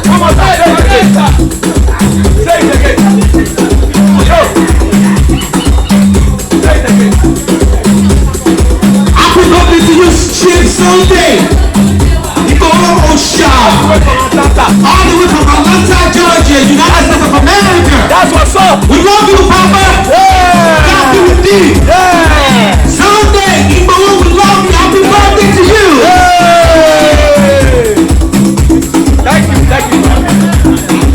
One more time. Say it again. Yo. Say it again. Happy birthday to you, Chief Sunday. Osha. All the way from Atlanta, Georgia, United States of America. That's what's up. We love you, Papa. Yeah. Happy birthday. Yeah. Sunday, Igbo, we love you. Happy birthday to you. Yeah. Thank you. Thank you.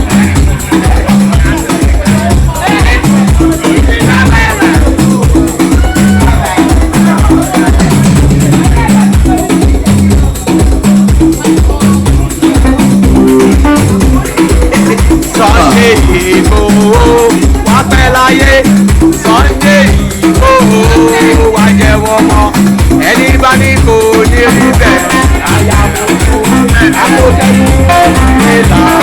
Sunday Igboho wá pẹ́ láyé Sunday Igboho wá jẹ́wọ́ mọ́ ẹni bá ní kò ní rí bẹ́ẹ̀ àyàwó àkókò ìlà.